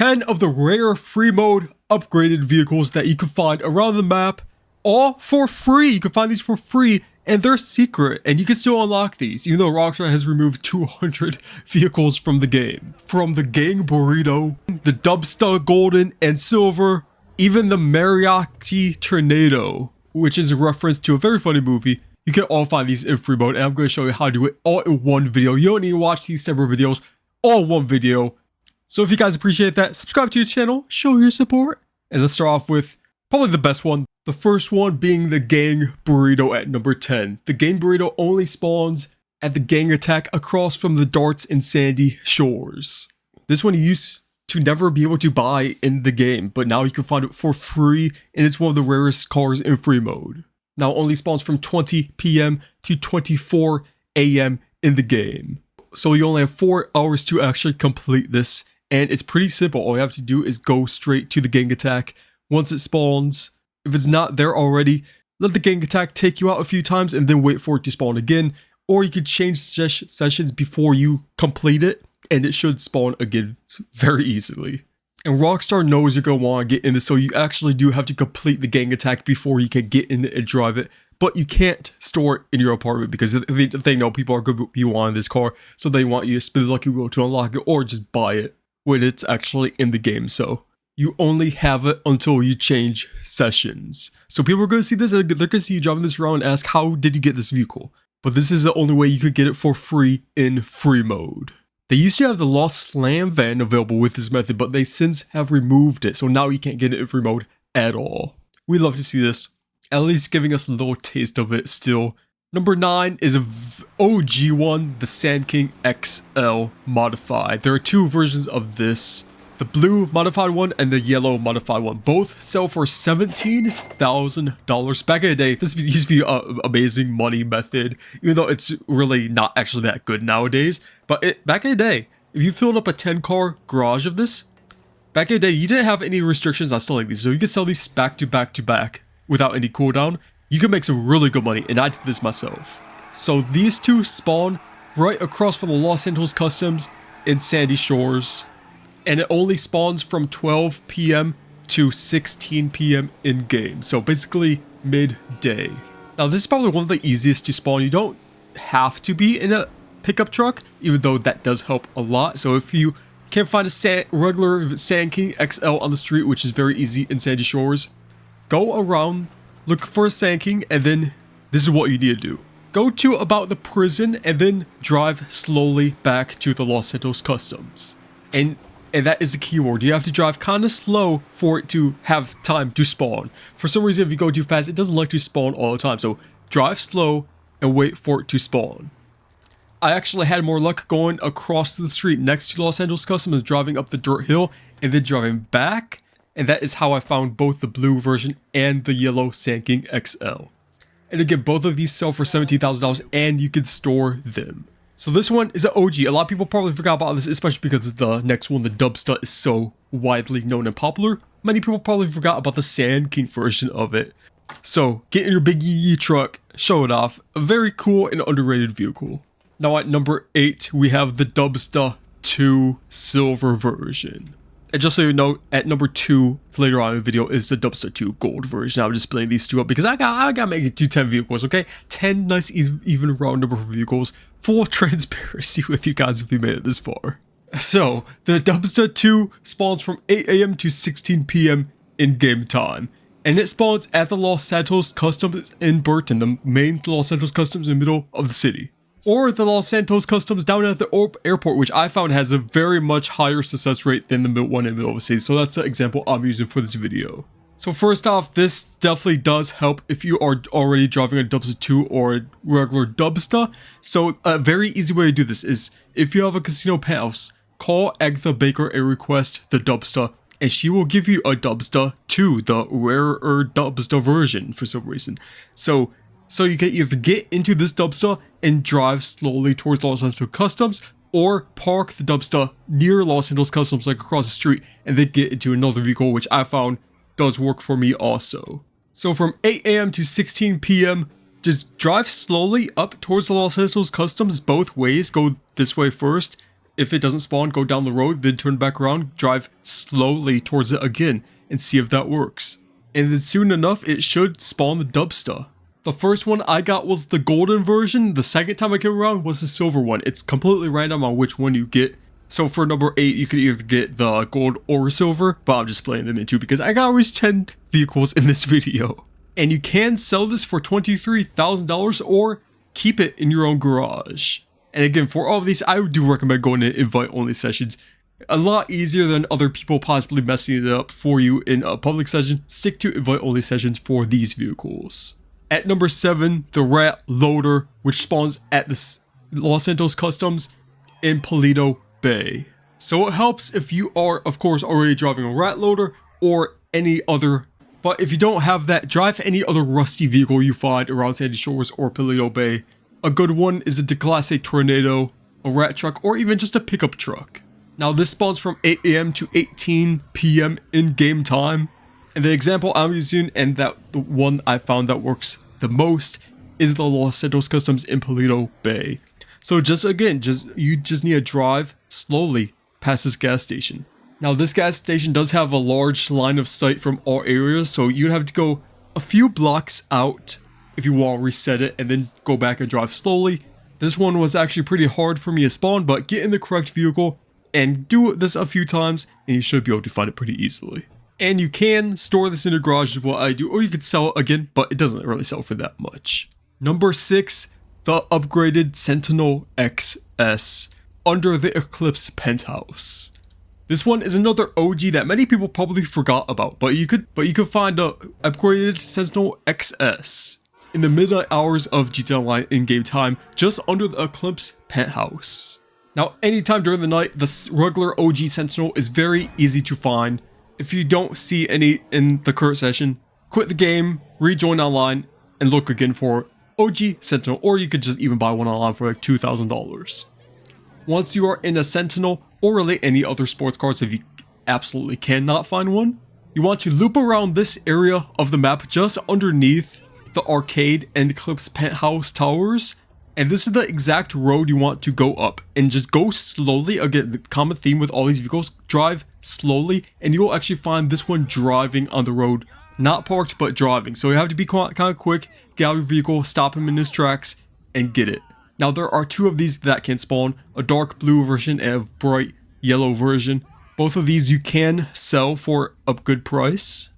10 of the rare free mode upgraded vehicles that you can find around the map, all for free. You can find these for free, and they're secret, and you can still unlock these, even though Rockstar has removed 200 vehicles from the game. From the Gang Burrito, the Dubsta Golden and Silver, even the Mariachi Tornado, which is a reference to a very funny movie. You can all find these in free mode, and I'm going to show you how to do it all in one video. You don't need to watch these separate videos, all in one video. So if you guys appreciate that, subscribe to the channel, show your support. And let's start off with probably the best one. The first one being the Gang Burrito at number 10. The Gang Burrito only spawns at the gang attack across from the Darts and Sandy Shores. This one you used to never be able to buy in the game, but now you can find it for free, and it's one of the rarest cars in free mode. Now it only spawns from 20 PM to 24 AM in the game. So you only have 4 hours to actually complete this, and it's pretty simple. All you have to do is go straight to the gang attack once it spawns. If it's not there already, let the gang attack take you out a few times and then wait for it to spawn again. Or you could change sessions before you complete it, and it should spawn again very easily. And Rockstar knows you're going to want to get in this, so you actually do have to complete the gang attack before you can get in it and drive it. But you can't store it in your apartment because they know people are going to be wanting this car, so they want you to spin the lucky wheel to unlock it or just buy it when it's actually in the game. So you only have it until you change sessions. So people are going to see this and they're going to see you driving this around and ask, how did you get this vehicle? But this is the only way you could get it for free in free mode. They used to have the Lost Slam van available with this method, but they since have removed it. So now you can't get it in free mode at all. We love to see this, at least giving us a little taste of it still. Number 9 is a OG one, the Sandking XL modified. There are 2 versions of this. The blue modified one and the yellow modified one. Both sell for $17,000. Back in the day, this used to be an amazing money method, even though it's really not actually that good nowadays. But back in the day, if you filled up a 10-car garage of this, back in the day, you didn't have any restrictions on selling these. So you could sell these back to back to back without any cooldown. You can make some really good money, and I did this myself. So these 2 spawn right across from the Los Angeles Customs in Sandy Shores. And it only spawns from 12 PM to 16 PM in game. So basically midday. Now this is probably one of the easiest to spawn. You don't have to be in a pickup truck, even though that does help a lot. So if you can't find a regular Sandking XL on the street, which is very easy in Sandy Shores, go around, look for a Sandking, and then this is what you need to do. Go to about the prison and then drive slowly back to the Los Santos Customs. And that is a keyword. You have to drive kind of slow for it to have time to spawn. For some reason, if you go too fast, it doesn't like to spawn all the time. So drive slow and wait for it to spawn. I actually had more luck going across the street next to Los Angeles Customs, driving up the dirt hill and then driving back. And that is how I found both the blue version and the yellow Sandking XL. And again, both of these sell for $17,000 and you can store them. So this one is an OG. A lot of people probably forgot about this, especially because the next one, the Dubsta, is so widely known and popular. Many people probably forgot about the Sandking version of it. So get in your big yee truck, show it off. A very cool and underrated vehicle. Now at number 8, we have the Dubsta 2 silver version. And just so you know, at number 2, later on in the video, is the Dubsta 2 gold version. I'm just playing these 2 up because I gotta make it to 10 vehicles, okay? 10 nice, even round number of vehicles. Full transparency with you guys if you made it this far. So, the Dubsta 2 spawns from 8 AM to 16 PM in game time. And it spawns at the Los Santos Customs in Burton, the main Los Santos Customs in the middle of the city. Or the Los Santos Customs down at the airport, which I found has a very much higher success rate than the one in the middle of the city. So that's the example I'm using for this video. So first off, this definitely does help if you are already driving a Dubsta 2 or a regular Dubsta. So a very easy way to do this is if you have a casino penthouse, call Agatha Baker and request the Dubsta, and she will give you a Dubsta 2, the rarer Dubsta version for some reason. So you can either get into this Dubsta and drive slowly towards Los Angeles Customs, or park the Dubsta near Los Angeles Customs, like across the street, and then get into another vehicle, which I found does work for me also. So from 8 AM to 16 PM, just drive slowly up towards the Los Angeles Customs both ways. Go this way first, if it doesn't spawn, go down the road, then turn back around, drive slowly towards it again, and see if that works. And then soon enough, it should spawn the Dubsta. The first one I got was the golden version. The second time I came around was the silver one. It's completely random on which one you get. So for number 8, you could either get the gold or silver, but I'm just playing them in two because I got always 10 vehicles in this video. And you can sell this for $23,000 or keep it in your own garage. And again, for all of these, I do recommend going to invite-only sessions. A lot easier than other people possibly messing it up for you in a public session. Stick to invite-only sessions for these vehicles. At number 7, the Rat Loader, which spawns at the Los Santos Customs in Paleto Bay. So it helps if you are, of course, already driving a Rat Loader or any other. But if you don't have that, drive any other rusty vehicle you find around Sandy Shores or Paleto Bay. A good one is a Class A Tornado, a rat truck, or even just a pickup truck. Now this spawns from 8 AM to 18 PM in game time. And the example I'm using, and that the one I found that works the most, is the Los Santos Customs in Paleto Bay. So you just need to drive slowly past this gas station. Now this gas station does have a large line of sight from all areas, so you'd have to go a few blocks out if you want to reset it and then go back and drive slowly. This one was actually pretty hard for me to spawn, but get in the correct vehicle and do this a few times and you should be able to find it pretty easily. And you can store this in your garage is what I do, or you could sell it again, but it doesn't really sell for that much. Number 6, the upgraded Sentinel XS under the Eclipse penthouse. This one is another OG that many people probably forgot about, but you could find a upgraded Sentinel XS in the midnight hours of GTA Online in-game time, just under the Eclipse penthouse. Now, anytime during the night, the regular OG Sentinel is very easy to find. If you don't see any in the current session, quit the game, rejoin online, and look again for OG Sentinel, or you could just even buy one online for like $2,000. Once you are in a Sentinel, or really any other sports cars if you absolutely cannot find one, you want to loop around this area of the map just underneath the arcade and Eclipse penthouse towers, and this is the exact road you want to go up, and just go slowly. Again, the common theme with all these vehicles, drive slowly, and you will actually find this one driving on the road, not parked but driving. So you have to be kind of quick, get out of your vehicle, stop him in his tracks, and get it. Now there are 2 of these that can spawn, a dark blue version and a bright yellow version. Both of these you can sell for a good price,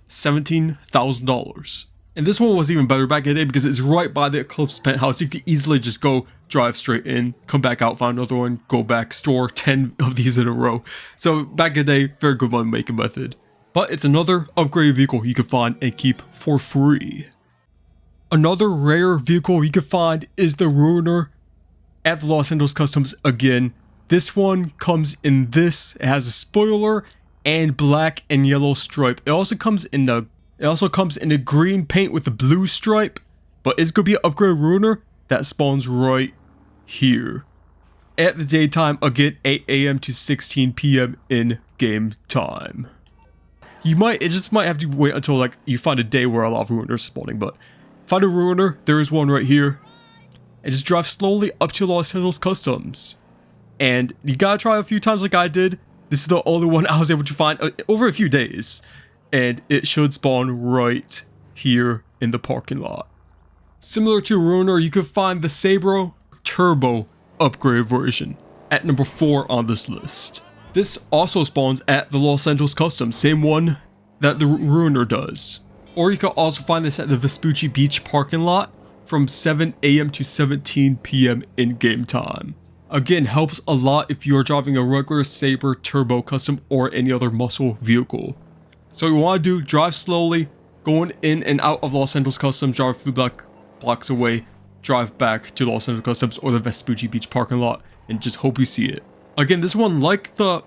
$17,000. And this one was even better back in the day because it's right by the Eclipse penthouse. You could easily just go drive straight in, come back out, find another one, go back, store 10 of these in a row. So back in the day, very good money making method. But it's another upgraded vehicle you can find and keep for free. Another rare vehicle you can find is the Ruiner at the Los Santos Customs again. This one comes in this. It has a spoiler and black and yellow stripe. It also comes in the green paint with the blue stripe, but it's gonna be an upgraded Ruiner that spawns right here. At the daytime, again, 8 AM to 16 PM in game time. It just might have to wait until like you find a day where a lot of Ruiners are spawning, but find a Ruiner, there is one right here, and just drive slowly up to Los Santos Customs. And you gotta try a few times like I did. This is the only one I was able to find over a few days. And it should spawn right here in the parking lot. Similar to Ruiner, you could find the Sabre Turbo upgraded version at number 4 on this list. This also spawns at the Los Santos Customs, same one that the Ruiner does. Or you could also find this at the Vespucci Beach parking lot from 7 AM to 17 PM in game time. Again, helps a lot if you are driving a regular Sabre Turbo Custom or any other muscle vehicle. So what you want to do, drive slowly, going in and out of Los Santos Customs, drive through blocks away, drive back to Los Santos Customs or the Vespucci Beach parking lot, and just hope you see it. Again, this one, like the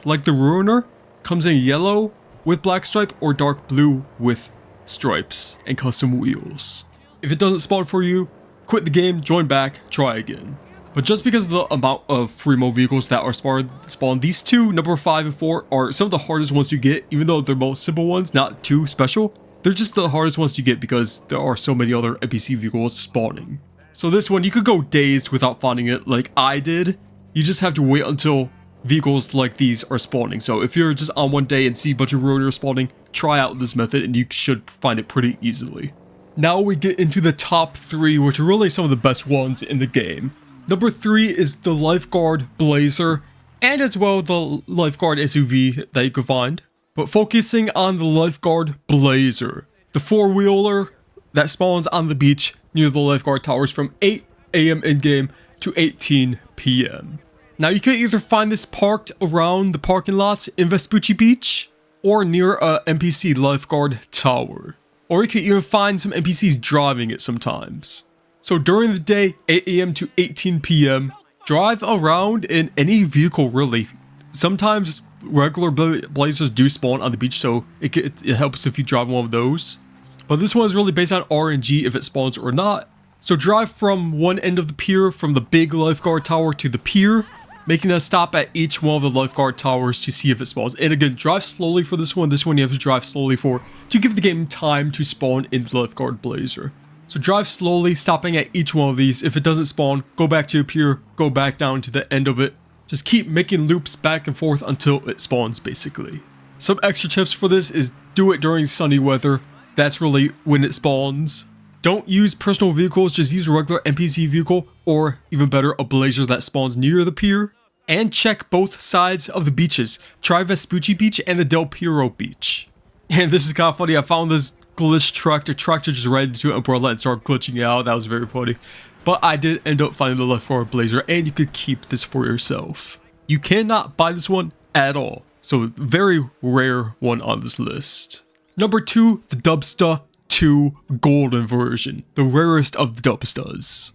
Ruiner, comes in yellow with black stripe or dark blue with stripes and custom wheels. If it doesn't spawn for you, quit the game, join back, try again. But just because of the amount of free mode vehicles that are spawned, these 2, number 5 and 4, are some of the hardest ones you get, even though they're most simple ones, not too special. They're just the hardest ones to get because there are so many other NPC vehicles spawning. So this one, you could go days without finding it like I did, You just have to wait until vehicles like these are spawning. So if you're just on one day and see a bunch of ruiners spawning, try out this method and you should find it pretty easily. Now we get into the top 3, which are really some of the best ones in the game. Number 3 is the Lifeguard Blazer, and as well the Lifeguard SUV that you can find. But focusing on the Lifeguard Blazer, the 4-wheeler that spawns on the beach near the Lifeguard towers from 8 AM in-game to 18 PM. Now you can either find this parked around the parking lots in Vespucci Beach or near a NPC Lifeguard tower. Or you can even find some NPCs driving it sometimes. So during the day, 8 AM to 18 PM, drive around in any vehicle really. Sometimes regular Blazers do spawn on the beach, so it helps if you drive one of those. But this one is really based on RNG if it spawns or not. So drive from one end of the pier, from the big Lifeguard tower to the pier, making a stop at each one of the Lifeguard towers to see if it spawns. And again, drive slowly for this one. This one you have to drive slowly to give the game time to spawn in the Lifeguard Blazer. So drive slowly, stopping at each one of these. If it doesn't spawn, go back to your pier, go back down to the end of it. Just keep making loops back and forth until it spawns, basically. Some extra tips for this is do it during sunny weather. That's really when it spawns. Don't use personal vehicles, just use a regular NPC vehicle, or even better, a Blazer that spawns near the pier. And check both sides of the beaches. Try Vespucci Beach and the Del Piero Beach. And this is kind of funny, I found this glitch tractor just ran into an umbrella and started glitching out. That was very funny. But I did end up finding the Lifeguard Blazer, and you could keep this for yourself. You cannot buy this one at all, so very rare one on this list. Number 2, the Dubsta 2 Golden version, the rarest of the Dubstas.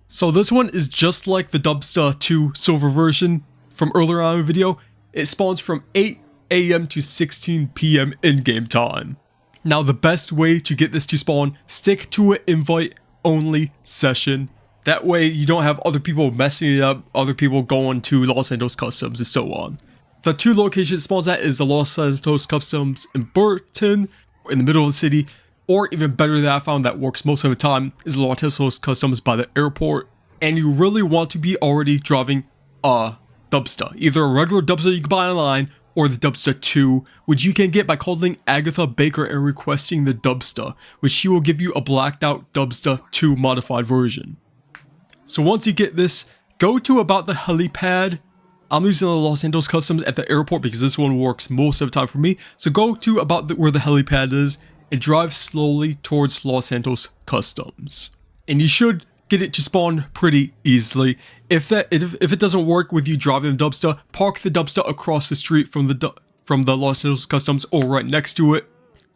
So this one is just like the Dubsta 2 Silver version from earlier on in the video. It spawns from 8 AM to 16 PM in-game time. Now the best way to get this to spawn, stick to an invite-only session. That way you don't have other people messing it up, other people going to Los Santos Customs and so on. The 2 locations it spawns at is the Los Santos Customs in Burton, in the middle of the city, or even better that I found that works most of the time is the Los Santos Customs by the airport. And you really want to be already driving a Dubsta, either a regular Dubsta you can buy online or the Dubsta 2, which you can get by calling Agatha Baker and requesting the Dubsta, which she will give you a blacked out Dubsta 2 modified version. So once you get this, go to about the helipad. I'm using the Los Santos Customs at the airport because this one works most of the time for me. So go to about where the helipad is and drive slowly towards Los Santos Customs. And you should get it to spawn pretty easily. If it doesn't work with you driving the Dubsta, park the Dubsta across the street from the Los Santos Customs or right next to it,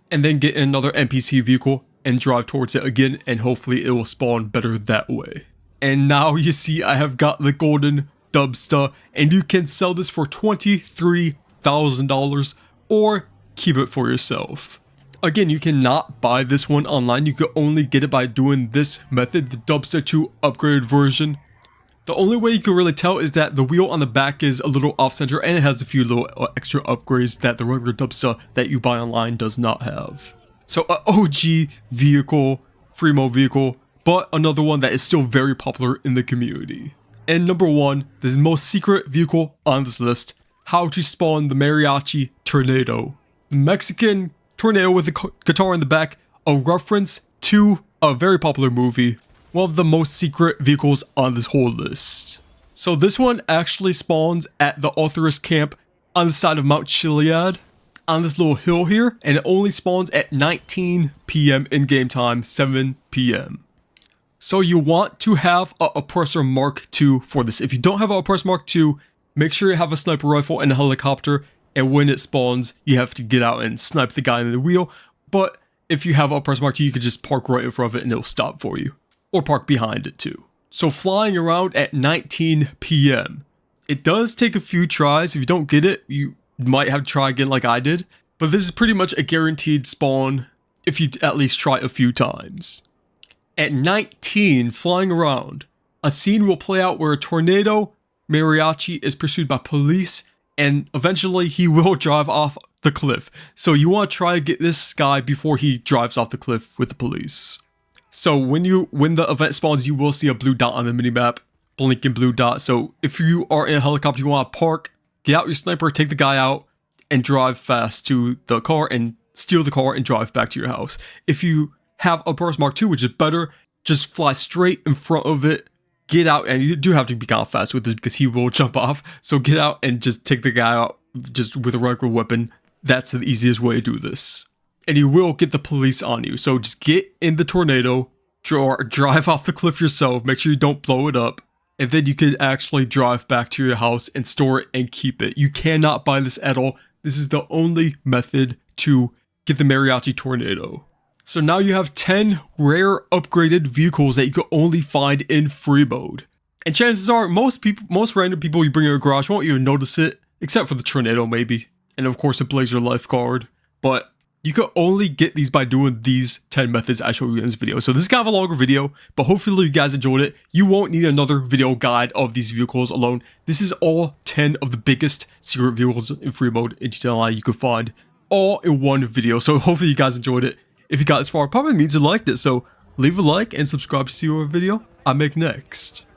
and then get another NPC vehicle and drive towards it again, and hopefully it will spawn better that way. And now you see I have got the golden Dubsta, and you can sell this for $23,000 or keep it for yourself. Again, you cannot buy this one online. You can only get it by doing this method, the Dubsta 2 upgraded version. The only way you can really tell is that the wheel on the back is a little off-center, and it has a few little extra upgrades that the regular Dubsta that you buy online does not have. So an OG vehicle, free mode vehicle, but another one that is still very popular in the community. And number 1, the most secret vehicle on this list, how to spawn the Mariachi Tornado. The Mexican Tornado with a guitar in the back, a reference to a very popular movie, one of the most secret vehicles on this whole list. So this one actually spawns at the Arthurus camp on the side of Mount Chiliad, on this little hill here, and it only spawns at 19 PM in-game time, 7 PM. So you want to have a Oppressor Mark II for this. If you don't have a Oppressor Mark II, make sure you have a sniper rifle and a helicopter, and when it spawns, you have to get out and snipe the guy in the wheel. But if you have a Oppressor Mark II, you can just park right in front of it and it'll stop for you. Or park behind it too. So flying around at 19 PM. It does take a few tries. If you don't get it, you might have to try again like I did. But this is pretty much a guaranteed spawn if you at least try a few times. At 19, flying around, a scene will play out where a tornado mariachi is pursued by police, and eventually he will drive off the cliff. So you want to try to get this guy before he drives off the cliff with the police. So when the event spawns, you will see a blue dot on the minimap blinking blue dot. So if you are in a helicopter, you want to park, get out your sniper, take the guy out, and drive fast to the car and steal the car and drive back to your house. If you have a Burst Mark II, which is better, just fly straight in front of it, get out, and you do have to be kind of fast with this because he will jump off. So get out and just take the guy out just with a regular weapon. That's the easiest way to do this. And you will get the police on you. So just get in the tornado, drive off the cliff yourself, make sure you don't blow it up, and then you can actually drive back to your house and store it and keep it. You cannot buy this at all. This is the only method to get the mariachi tornado. So now you have 10 rare upgraded vehicles that you can only find in free mode. And chances are most random people you bring in your garage won't even notice it, except for the tornado maybe. And of course it Blazer Lifeguard. But you can only get these by doing these 10 methods I showed you in this video. So this is kind of a longer video, but hopefully you guys enjoyed it. You won't need another video guide of these vehicles alone. This is all 10 of the biggest secret vehicles in free mode in GTA Online you could find all in one video. So hopefully you guys enjoyed it. If you got this far, it probably means you liked it. So leave a like and subscribe to see what video I make next.